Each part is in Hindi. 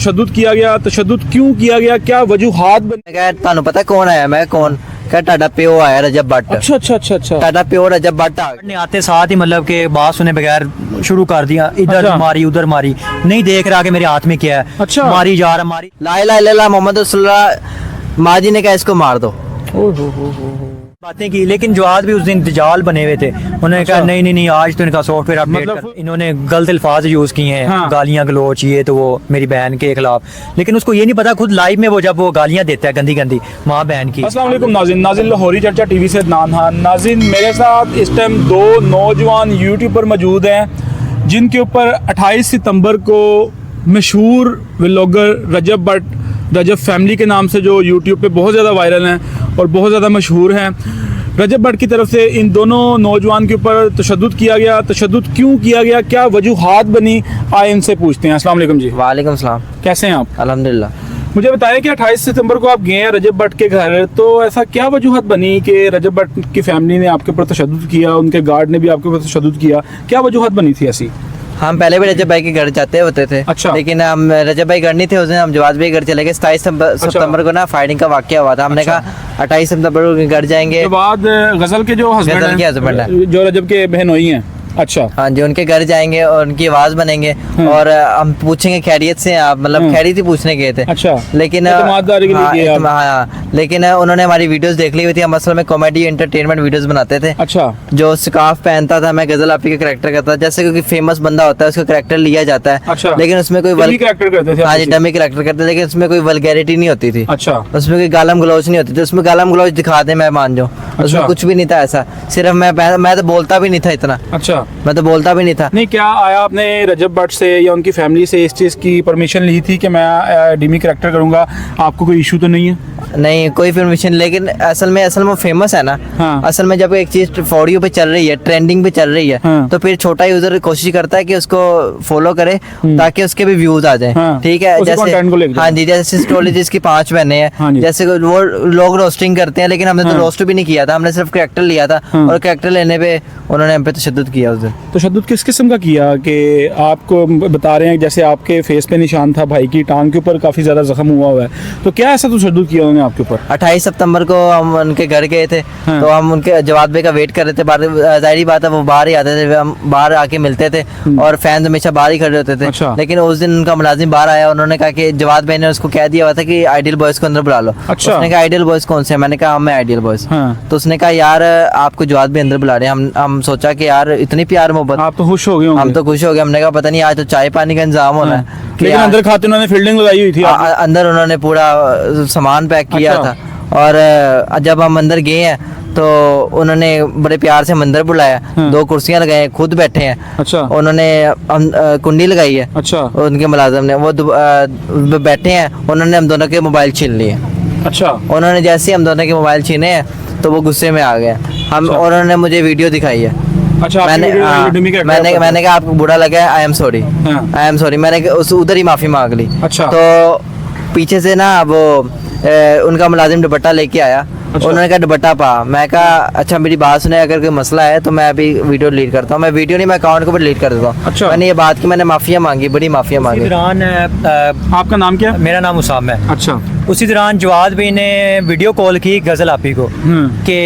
तशद्दुद किया गया, तशद्दुद क्यों किया गया, क्या वजूहात बने? कहा तानू पता कौन आया? मैं कौन कहा टाडा प्यो आया रजब भट्ट। अच्छा अच्छा अच्छा अच्छा। टाडा प्यो रजब भट्ट आ ने आते साथ ही मतलब के बात सुने बगैर शुरू कर दिया, इधर अच्छा। मारी उधर मारी, नहीं देख रहा कि मेरे हाथ में क्या है। अच्छा। मारी जा रहा मारी। ला इलाहा इल्लल्लाह मोहम्मद रसूलुल्लाह। माँ जी ने कहा इसको मार दो। बातें की, लेकिन जवाब भी उस दिन दजाल बने हुए थे। उन्होंने कहा अच्छा। नहीं नहीं नहीं, आज तो इनका सॉफ्टवेयर अपडेट मतलब कर। इन्होंने गलत अल्फाज यूज किए हैं, हाँ। गालियां गलोच ये तो वो मेरी बहन के खिलाफ, लेकिन उसको ये नहीं पता खुद लाइव में वो जब वो गालियां देता है गंदी गंदी माँ बहन की। अस्सलाम वालेकुम नाज़रीन लाहौरी चर्चा टीवी से अदनान खान। नाज़रीन मेरे साथ इस टाइम दो नौजवान यूट्यूबर मौजूद हैं जिनके ऊपर 28 सितंबर को मशहूर व्लॉगर रजब भट्ट, रजब फैमिली के नाम से जो यूट्यूब पे बहुत ज़्यादा वायरल हैं और बहुत ज़्यादा मशहूर हैं, रजब भट्ट की तरफ से इन दोनों नौजवान के ऊपर तशद्दुद किया गया। तशद्दुद क्यों किया गया, क्या वजूहात बनी, आए इनसे पूछते हैं। अस्सलाम वालेकुम जी। वालेकुम सलाम। कैसे हैं आप? अल्हम्दुलिल्लाह। मुझे बताएं कि 28 सितंबर को आप गए हैं रजब भट्ट के घर, तो ऐसा क्या वजूहत बनी कि रजब भट्ट की फैमिली ने आपके ऊपर तशद्दुद किया, उनके गार्ड ने भी आपके ऊपर तशद्दुद किया, क्या वजूहत बनी थी ऐसी? हम पहले भी रजब भाई के घर जाते होते थे। अच्छा। लेकिन हम रजब भाई घर नहीं थे उस दिन, हम जवाद भाई घर चले गए। 27 सितंबर को ना फायरिंग का वाकया हुआ था। हमने अच्छा। कहा 28 सितंबर को घर जाएंगे। के बाद गजल के जो हस्बैंड गजल के husband हैं। जो रजब के बहन हुई हैं। अच्छा। हाँ जी, उनके घर जाएंगे और उनकी आवाज बनेंगे और हम पूछेंगे खैरियत से आप, मतलब खैरियत ही पूछने गए थे। अच्छा। लेकिन एतमाददारी के लिए हाँ, गए आप। हाँ, लेकिन उन्होंने हमारी वीडियोस देख ली हुई थी। हम असल में कॉमेडी एंटरटेनमेंट वीडियोस बनाते थे। अच्छा। जो स्कार्फ पहनता था, मैं गजल आपी का करेक्टर करता था। जैसे कोई फेमस बंदा होता है उसका करेक्टर लिया जाता है। अच्छा। लेकिन उसमें कोई डमी कैरेक्टर करते थे आप हाँ जी, किसी? डमी करेक्टर करते, लेकिन उसमें कोई वल्गैरिटी नहीं होती थी। अच्छा। उसमें कोई गालम गलौज नहीं होती थी। उसमें गालम गलौज दिखा दे मैं मान जाऊँ, अच्छा। उसमें कुछ भी नहीं था ऐसा। सिर्फ मैं तो बोलता भी नहीं था इतना, अच्छा। मैं तो बोलता भी नहीं था। नहीं, क्या आया आपने रजब भट्ट से या उनकी फैमिली से इस चीज़ की परमिशन ली थी कि मैं डिमी कैरेक्टर करूंगा, आपको कोई इशू तो नहीं है? नहीं, कोई परमिशन। लेकिन असल में वो फेमस है ना। हाँ। असल में जब एक चीज फॉर यू पे चल रही है, ट्रेंडिंग पे चल रही है, हाँ। तो फिर छोटा यूजर कोशिश करता है कि उसको फॉलो करे ताकि उसके भी व्यूज आ जाए। हाँ। ठीक है, उसी content को लेके हाँ जी, जैसे स्टोरी जिसकी 5 बहने हाँ हैं, जी। जैसे वो लोग रोस्टिंग करते हैं, लेकिन हमने तो हाँ। रोस्ट भी नहीं किया था, हमने सिर्फ कैरेक्टर लिया था। हाँ। और कैरेक्टर लेने पे उन्होंने हम पे तशद्दुद किया उस दिन। तशद्दुद किस किस्म का किया कि आपको बता रहे हैं, जैसे आपके फेस पे निशान था, भाई की टांग के ऊपर काफ़ी ज़्यादा जख्म हुआ है, तो क्या ऐसा तशद्दुद किया उन्होंने आपके ऊपर? 28 सितंबर को हम उनके घर गए थे। हाँ। तो हम उनके जवाब भाई का वेट कर रहे थे बाहर। जाहिर बात है वो बाहर ही आते थे, हम बाहर आके मिलते थे और फैंस हमेशा बाहर ही खड़े होते थे। अच्छा। लेकिन उस दिन उनका मुलाजिम बाहर आया, उन्होंने कहा कि जवाद भाई ने उसको कह दिया हुआ था कि आइडियल बॉयज को अंदर बुला लो। अच्छा। उसने कहा आइडियल बॉयज कौन से? मैंने कहा हम आइडियल बॉयज। हाँ। तो उसने कहा यार आपको जवाद भाई अंदर बुला रहे हैं। हम सोचा कि यार इतनी प्यार मोहब्बत, आप तो खुश हो गए होंगे। हम तो खुश हो गए। हमने कहा पता नहीं आज तो चाय पानी का इंतजाम होना है कि लेकिन यार- अंदर खाते उन्होंने फील्डिंग लगाई हुई थी आपने? अंदर उन्होंने पूरा सामान पैक किया अच्छा। था। और जब हम अंदर गए हैं तो उन्होंने बड़े प्यार से हम अंदर बुलाया। हाँ। 2 कुर्सियां लगाए, खुद बैठे हैं। अच्छा। उन्होंने कुंडी लगाई है। अच्छा। उनके मुलाजिम ने वो बैठे हैं, उन्होंने हम दोनों के मोबाइल छीन लिए। अच्छा। उन्होंने जैसे ही हम दोनों के मोबाइल छीने हैं तो वो गुस्से में आ गए। हम अच्छा। उन्होंने मुझे वीडियो दिखाई है। अच्छा, आपकी मैंने वीडियो हाँ, डिमी कैरेक्टर मैंने आपका? मैंने कहा आपको बुरा लगा है, आई एम सॉरी, हाँ। I am sorry. मैंने उस उधर ही माफी मांग ली। अच्छा। तो पीछे से ना वो उनका मुलाजिम दुपट्टा लेके आया। अच्छा। उन्होंने कहा दुपट्टा पा। मैं कहा अच्छा मेरी बात सुने, अगर कोई मसला है तो मैं अभी वीडियो डिलीट करता हूँ। मैं वीडियो नहीं, मैं अकाउंट को भी डिलीट कर देता हूँ। अच्छा। मैंने ये बात की, मैंने माफिया मांगी, बड़ी माफिया उसी मांगी। दौरान आपका नाम क्या? मेरा नाम उसाम है। अच्छा। उसी दौरान जवाद भाई ने वीडियो कॉल की गजल आपी को कि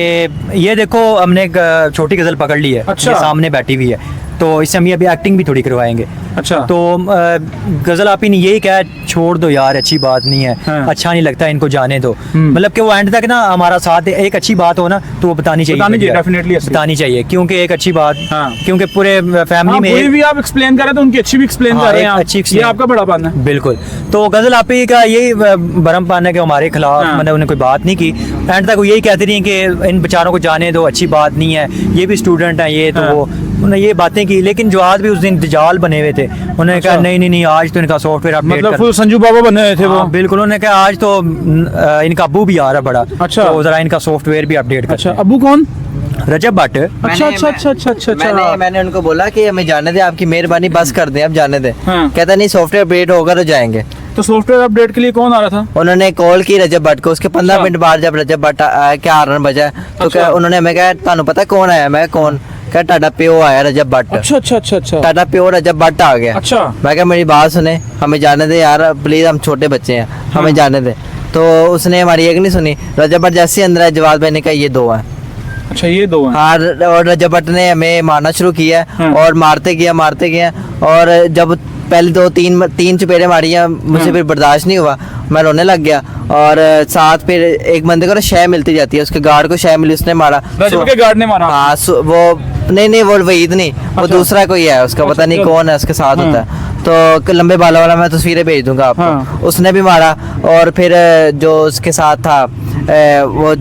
ये देखो हमने एक छोटी गजल पकड़ ली है, अच्छा। ये सामने बैठी हुई है, तो इससे हम ये अभी एक्टिंग भी थोड़ी करवाएंगे। अच्छा। तो गजल आपी ने यही कहा छोड़ दो यार, अच्छी बात नहीं है, हाँ। अच्छा नहीं लगता, इनको जाने दो। मतलब कि वो एंड तक ना हमारा साथ, एक अच्छी बात हो ना तो वो बतानी चाहिए, डेफिनेटली बतानी चाहिए, क्योंकि एक अच्छी बात, हाँ। क्योंकि पूरे फैमिली में कोई भी आप एक्सप्लेन कर रहे हैं तो उनकी अच्छी भी एक्सप्लेन हाँ, कर रहे एक हैं आप। अच्छी ये explain- आपका बड़ा पान है। बिल्कुल। तो गजल आपी का यही भरम पान है कि हमारे खिलाफ, हाँ। मतलब उन्हें कोई बात नहीं की। एंड तक वो यही कहती रही कि इन बेचारों को जाने दो, अच्छी बात नहीं है, ये भी स्टूडेंट हैं ये तो हाँ। वो, उन्होंने ये बातें की। लेकिन जवाब भी उस दिन दजाल बने हुए थे। उन्होंने कहा अच्छा। नहीं नहीं नहीं, आज तो इनका सॉफ्टवेयर अपडेट मतलब कर। फुल संजू बाबा बने हुए थे वो। हाँ, बिल्कुल। उन्होंने कहा आज तो इनका अबू भी आ रहा बड़ा, अच्छा। तो जरा इनका सॉफ्टवेयर भी अपडेट कर। अच्छा, अबू कौन? रजब भट्ट। अच्छा अच्छा अच्छा अच्छा अच्छा मैंने उनको बोला कि हमें जाने दे, आपकी मेहरबानी, बस कर दें, अब जाने दें। हाँ। कहता नहीं सॉफ्टवेयर अपडेट होगा तो जाएंगे। तो सॉफ्टवेयर अपडेट के लिए कौन आ रहा था? उन्होंने कॉल की रजब भट्ट को। उसके 15 अच्छा। मिनट बाद जब रजब भट्ट आया, क्या हारन बजा, तो अच्छा। उन्होंने हमें कहा तानू पता कौन आया? मैं कौन कहा टाटा प्यो आया रजब भट्ट। अच्छा अच्छा अच्छा अच्छा टाटा प्यो रजब भट्ट आ गया। अच्छा। मैं कहा मेरी बात सुने, हमें जाने दे यार प्लीज, हम छोटे बच्चे हैं, हमें जाने दे। तो उसने हमारी एक नहीं सुनी। रजब भट्ट जैसे ही अंदर आए, जवाद भाई ने कहा ये 2 हैं। अच्छा ये 2 हैं। हाँ, और रजब भट्ट ने हमें मारना शुरू किया और मारते गया और जब पहले 2-3 चपेड़े मारी हैं, मुझे फिर बर्दाश्त नहीं हुआ, मैं रोने लग गया। और साथ फिर एक बंदे को ना शय मिलती जाती है, उसके गार्ड को शय मिली, उसने मारा। रजब के गार्ड ने मारा? हाँ, वो नहीं वो वहीद नहीं, वो दूसरा कोई है, उसका पता नहीं कौन है, उसके साथ होता है। तो लंबे बालों वाला, मैं तस्वीरें भेज दूंगा आपको। उसने भी मारा। और फिर जो उसके साथ था वो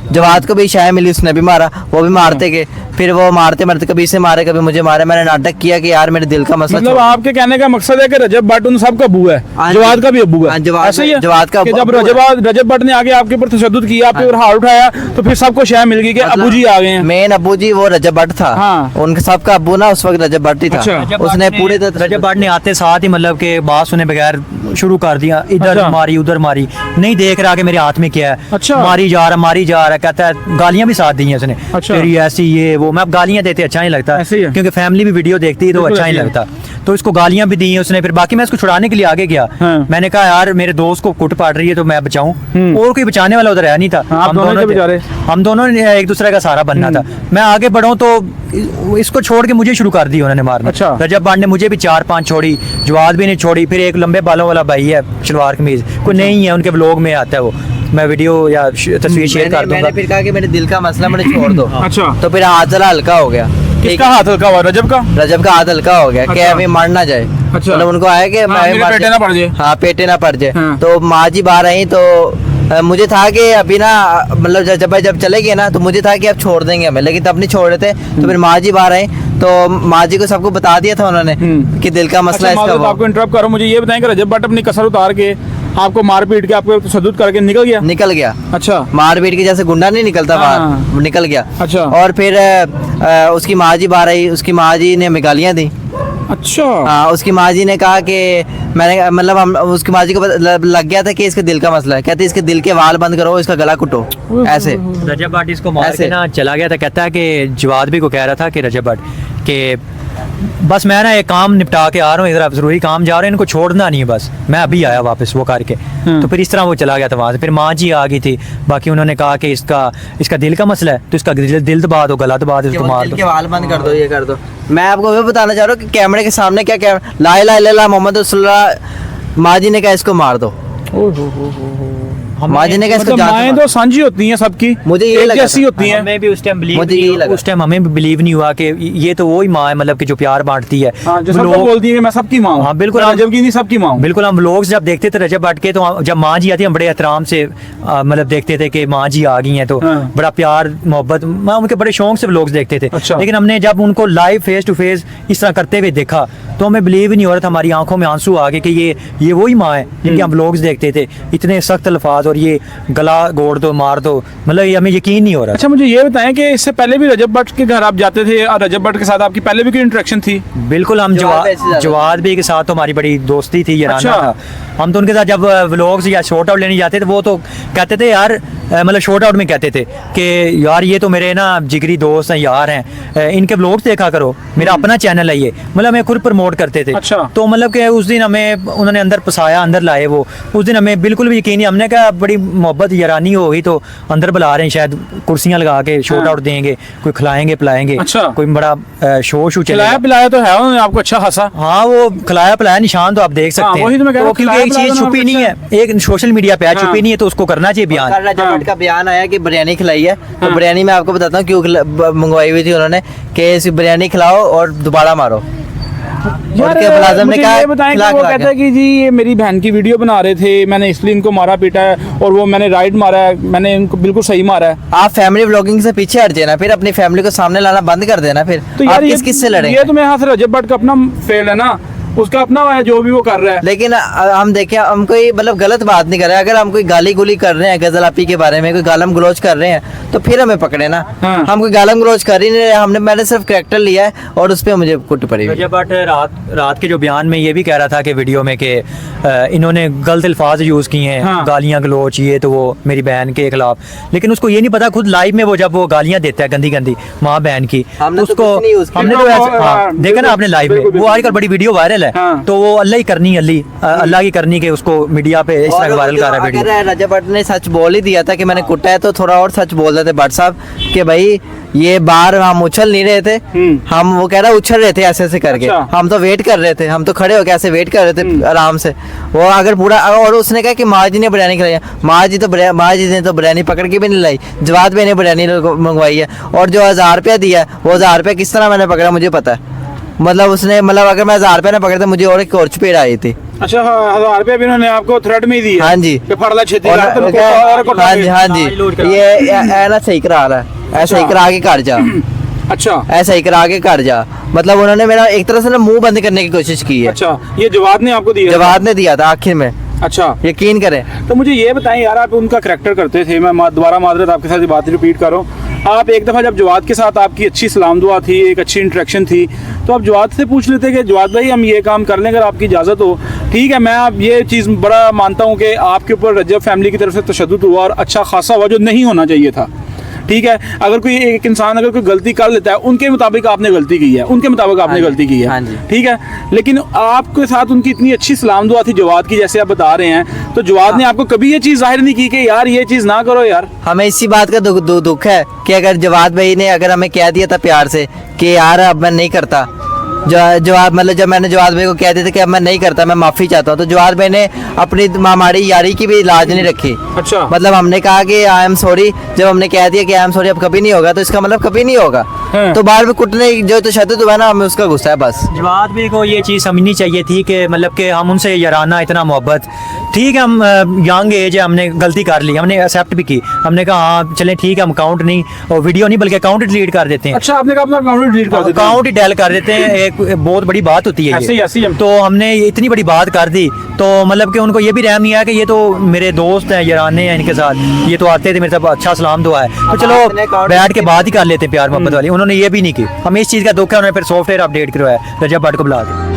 जवाद को भी शायद मिली, उसने भी मारा, वो भी मारते गए। फिर वो मारते कभी इसे मारे कभी मुझे मारे। मैंने नाटक किया कि यार मेरे दिल का मसला। मतलब आपके कहने का मकसद है कि रजब भट्ट उन सब का अबू है, जवाद का भी अबू है। ऐसा ही है? जवाद का कि जब रजब भट्ट ने आगे आपके ऊपर तशद्दुद किया, आपके ऊपर हाथ उठाया, तो फिर सबको शय मिल गई कि अबू जी आ गए हैं। मेन अबू जी वो रजब भट्ट था। हाँ। उनके सबका अबू ना उस वक्त रजब भट्ट ही था। अच्छा। उसने पूरे रजब भट्ट ने आते साथ ही मतलब के बात सुने बगैर शुरू कर दिया, इधर अच्छा। मारी उधर मारी, नहीं देख रहा कि मेरे हाथ में क्या है। अच्छा। मारी जा रहा, कहता है गालियां भी साथ दी हैं उसने। अच्छा। तेरी ऐसी ये वो, मैं अब गालियां देते अच्छा नहीं लगता, ऐसे ही है। क्योंकि फैमिली भी वीडियो देखती है तो बिल्कुल अच्छा नहीं ऐसे ही लगता। तो इसको गालियां भी दी हैं उसने। फिर बाकी मैं इसको छुड़ाने के लिए आगे गया। हाँ। मैंने कहा यार मेरे दोस्त को कुट पाट रही है तो मैं बचाऊं, और कोई बचाने वाला उधर है नहीं था। आप दोनों थे बेचारे। हम दोनों ने एक दूसरे का सहारा बनना था। मैं आगे बढ़ूं तो इसको छोड़ के मुझे शुरू कर दी उन्होंने मारना। अच्छा। रजब भट्ट ने मुझे भी 4-5 छोड़ी, जवाद भी ने छोड़ी। फिर एक लंबे बालों वाला भाई है शलवार कमीज, कोई नहीं है, उनके ब्लॉग में आता है वो, मैं वीडियो या तस्वीर शेयर कर दूंगा। मैंने फिर कहा कि मेरे दिल का मसला मुझे छोड़ दो। अच्छा। तो फिर हाथ जरा हल्का हो गया। किसका हाथ हल्का हुआ? रजब का? रजब का हाथ हल्का हो गया कि अच्छा। अभी मर ना जाए। अच्छा। मतलब उनको आया कि मैं मेरे मर पेटे जाए। ना पड़ जाए। हाँ, पेटे ना पड़ जाए। हाँ। तो माँ जी बाहर आई तो मुझे था कि अभी ना, मतलब जब चले गए ना, तो मुझे था कि अब छोड़ देंगे हमें, लेकिन तब नहीं छोड़ रहे थे। तो फिर माँ जी बाहर आई तो माँ जी को सबको बता दिया था उन्होंने कि दिल का मसला अच्छा, इसका माज़रत, वो। आपको इंटरप्ट करो, मुझे ये बताएं कि रजब भट्ट अपनी कसर उतार के आपको मार पीट के आपको तशद्दुद करके निकल गया? निकल गया। अच्छा। मार पीट के जैसे गुंडा नहीं निकलता बाहर, हाँ। वो निकल गया। अच्छा। और फिर उसकी माँ जी बाहर आई, उसकी माँ जी ने हमें गालियाँ दी। अच्छा। हाँ, उसकी माँ जी ने कहा कि मैंने मतलब हम उसकी माँ जी को लग गया था कि इसके दिल का मसला है। कहते इसके दिल के वाल बंद करो, इसका गला कुटो, ऐसे। रजब भट्ट इसको मार ऐसे। के ना चला गया था। कहता है कि जवाद भी को कह रहा था कि रजब भट्ट के बस मैं ना एक काम निपटा के आ रहा हूँ, इधर जरूरी काम जा रहे हैं, इनको छोड़ना नहीं है, बस मैं अभी आया वापस वो करके। तो फिर इस तरह वो चला गया था वहाँ से। फिर माँ जी आ गई थी, बाकी उन्होंने कहा कि इसका दिल का मसला है तो इसका दिल दबा दो, गला दबा दो, इसको मार दिल दो। के वाल बंद कर दो, ये कर दो। मैं आपको वो बताना चाह रहा हूँ कि कैमरे के सामने क्या ला इलाहा इल्लल्लाह मोहम्मद रसूलुल्लाह, माँ जी ने कहा इसको मार दो। माँ जी ने कहा इसको मतलब जान माएँ से तो साझी होती हैं सबकी, मुझे ये एक लगा जैसी था। होती हैं। हमें भी उस टाइम बिलीव मुझे यही लगा। उस टाइम हमें भी बिलीव नहीं हुआ कि ये तो वही माँ है, मतलब कि जो प्यार बांटती है। हाँ, जो सबको बोलती है कि मैं सबकी माँ हूँ। हाँ, बिल्कुल। मैं रजब की नहीं, सबकी माँ हूँ। बिल्कुल। हम व्लॉग्स जब देखते थे रजब भट्ट के, तो जब माँ जी आती हम बड़े एहतराम से मतलब देखते थे कि माँ जी आ गई हैं, तो हाँ। बड़ा प्यार मोहब्बत, मैं उनके बड़े शौक से व्लॉग्स देखते थे। अच्छा। लेकिन हमने जब उनको लाइव फेस टू फेस इस तरह करते हुए देखा तो हमें बिलीव ही नहीं हो रहा था, हमारी आंखों में आंसू आ गए कि ये वही माँ है जिनके हम व्लॉग्स देखते थे। इतने सख्त अल्फाज और ये गला गोड़ दो, मार दो, मतलब ये हमें यकीन नहीं हो रहा। अच्छा, मुझे ये बताएं कि इससे पहले भी रजब भट्ट के घर आप जाते थे और रजब भट्ट के साथ आपकी पहले भी कोई इंटरेक्शन थी? बिल्कुल। हम जवाद भी ऐसे ज्यादा जवाद भी के साथ तो हमारी बड़ी दोस्ती थी, याराना अच्छा। था। हम तो उनके साथ जब व्लॉग्स या शॉर्ट आउट लेने जाते थे, वो तो कहते थे यार, मतलब शॉर्ट आउट में कहते थे कि यार ये तो मेरे ना जिगरी दोस्त हैं, यार हैं, इनके व्लॉग्स देखा करो, मेरा अपना चैनल है ये, मतलब हमें खुद प्रमोट करते थे। अच्छा। तो मतलब कि उस दिन हमें उन्होंने अंदर पसाया, अंदर लाए वो। उस दिन हमें बिल्कुल भी यकीन नहीं, हमने कहा बड़ी मोहब्बत यारानी हो गई तो अंदर बुला रहे हैं, शायद कुर्सियां लगा के शॉर्ट आउट देंगे, कोई खिलाएंगे पिलाएंगे। अच्छा। कोई बड़ा शो खिलाया चलेगा। पिलाया तो है उन्होंने आपको अच्छा खासा? हाँ, वो खिलाया पिलाया निशान तो आप देख सकते हाँ, हैं। वही तो मैं कह रहा हूँ, क्योंकि खिलाया एक पिलाया चीज तो छुपी नहीं है, एक सोशल मीडिया पे है, छुपी नहीं है, तो उसको करना चाहिए बयान। कल रजब भट्ट का बयान आया कि बिरयानी खिलाई है, तो बिरयानी मैं आपको बताता हूँ क्यों मंगवाई हुई थी उन्होंने, कि इस बिरयानी खिलाओ और दोबारा मारो। यार, उनके मुलाजिम ने मुझे कहा ये बताएं कि खिला वो खिला कहते के। हैं कि जी ये मेरी बहन की वीडियो बना रहे थे, मैंने इसलिए इनको मारा पीटा है, और वो मैंने राइट मारा है, मैंने इनको बिल्कुल सही मारा है। आप फैमिली व्लॉगिंग से पीछे हट जाना, फिर अपनी फैमिली को सामने लाना बंद कर देना। फिर तो यार आप किस से लड़ेंगे? ये तो मेरे हाथ से रजब भट्ट का अपना फेल है ना। उसका अपना है जो भी वो कर रहा है। लेकिन हम देखें, हम कोई मतलब गलत बात नहीं कर रहे हैं। अगर हम कोई गाली गुली कर रहे हैं गजल आपी के बारे में, कोई गालम गलोच कर रहे हैं तो फिर हमें पकड़े ना। हाँ। हम कोई गालम गलोच कर ही नहीं रहे, मैंने सिर्फ कैरेक्टर लिया है और उस पर मुझे कुट पड़ी हुई। रजब भट्ट रात के जो बयान में ये भी कह रहा था कि वीडियो में कि इन्होंने गलत अल्फाज यूज़ किए हैं, हाँ। गालियाँ गलोच ये तो वो मेरी बहन के खिलाफ, लेकिन उसको ये नहीं पता खुद लाइव में वो जब वो गालियाँ देता है गंदी गंदी माँ बहन की, हमने तो उसको कुछ नहीं use किया। हमने तो ऐसे- हाँ, हाँ, देखा ना आपने लाइव में, बिल्कुल, वो आजकल बड़ी वीडियो वायरल है, हाँ। तो वो अल्लाह ही करनी अल्लाह की करनी के उसको मीडिया पे इस तरह वायरल कर रहा है वीडियो। अगर रजब भट्ट ने सच बोल ही दिया था कि मैंने कुटा है, तो थोड़ा और सच बोल देते भट्ट साहब कि भाई ये बार हम उछल नहीं रहे थे, हम वो कह रहा उछल रहे थे ऐसे ऐसे करके। अच्छा। हम तो वेट कर रहे थे, हम तो खड़े होकर ऐसे वेट कर रहे थे आराम से। वो अगर पूरा, और उसने कहा कि माँ जी ने बिरयानी खिलाई, माँ जी ने तो बिरयानी पकड़ के भी नहीं लाई, जवाद भाई ने बिरयानी मंगवाई है। और जो 1000 रुपया दिया है, वो 1000 रुपया किस तरह मैंने पकड़ा मुझे पता है। मतलब उसने, मतलब अगर मैं 1000 रुपया ना पकड़ता मुझे और एक और चपेट आई थी। अच्छा, 1000 रुपये भी उन्होंने आपको थ्रेट में ही दी है? हाँ जी। कि फड़ला छेती और ला, तेरे को और हाँ जी, हाँ जी, आज लोड करा। ये ना सही करा रहा है, ऐसा ही करा के घर जा, अच्छा ऐसा ही करा के घर जा। मतलब उन्होंने मेरा एक तरह से ना मुंह बंद करने की कोशिश की है। अच्छा, ये जवाब ने आपको दिया? जवाब ने दिया था आखिर में, अच्छा, यकीन करें। तो मुझे ये बताएं यार, आप उनका करैक्टर करते थे, मैं दोबारा माजरत आपके साथ ये बात रिपीट कर रहा हूँ। आप एक दफ़ा जब जवाद के साथ आपकी अच्छी सलाम दुआ थी, एक अच्छी इंटरेक्शन थी, तो आप जवाद से पूछ लेते कि जवाद भाई हम ये काम कर लें अगर आपकी इजाज़त हो। ठीक है, मैं आप ये चीज़ बड़ा मानता हूँ कि आपके ऊपर रजब फैमिली की तरफ से तशद्दुद हुआ और अच्छा खासा हुआ, जो नहीं होना चाहिए था। ठीक है, अगर कोई एक इंसान अगर कोई गलती कर लेता है, उनके मुताबिक आपने गलती की है, उनके मुताबिक आपने गलती की है, हाँ जी। ठीक है, लेकिन आपके साथ उनकी इतनी अच्छी सलाम दुआ थी जवाद की, जैसे आप बता रहे हैं, तो जवाद ने आपको कभी ये चीज़ जाहिर नहीं की कि यार ये चीज़ ना करो यार? हमें इसी बात का दुख है कि अगर जवाद भाई ने अगर हमें कह दिया था प्यार से कि यार अब मैं नहीं करता, जवाब मतलब जब मैंने जवाद भाई को कह दिया था कि अब मैं नहीं करता, मैं माफ़ी चाहता हूँ, तो जवाद भाई ने अपनी हमारी यारी की भी लाज नहीं रखी। अच्छा, मतलब हमने कहा कि आई एम सॉरी, जब हमने कह दिया कि आई एम सॉरी अब कभी नहीं होगा, तो इसका मतलब कभी नहीं होगा। हाँ। तो बार में कुटने जो तशद्दुद हुआ ना, हमें उसका गुस्सा है बस। जवाद भी को ये चीज़ समझनी चाहिए थी कि मतलब कि हम उनसे याराना इतना मोहब्बत, ठीक है हम यंग एज है, हमने गलती कर ली, हमने एक्सेप्ट भी की, हमने कहा हाँ चलें ठीक है, हम अकाउंट नहीं और वीडियो नहीं बल्कि अकाउंट डिलीट कर देते हैं। अच्छा, आपने कहा अपना अकाउंट डिलीट कर देते हैं? अकाउंट ही डेल कर देते हैं, एक बहुत बड़ी बात होती है ऐसे ही, ऐसे ही ये। हम- तो हमने इतनी बड़ी बात कर दी, तो मतलब कि उनको ये भी रहम नहीं आया कि ये तो मेरे दोस्त हैं, याराने हैं, इनके साथ ये तो आते थे मेरे साथ, अच्छा सलाम दुआ है, तो चलो आपने account बैठ के बात ही कर लेते हैं प्यार मोहब्बत वाली। उन्होंने ये भी नहीं की, हमें इस चीज़ का दुख है, उन्होंने फिर सॉफ्टवेयर अपडेट करवाया, रजब भट्ट को बुला के।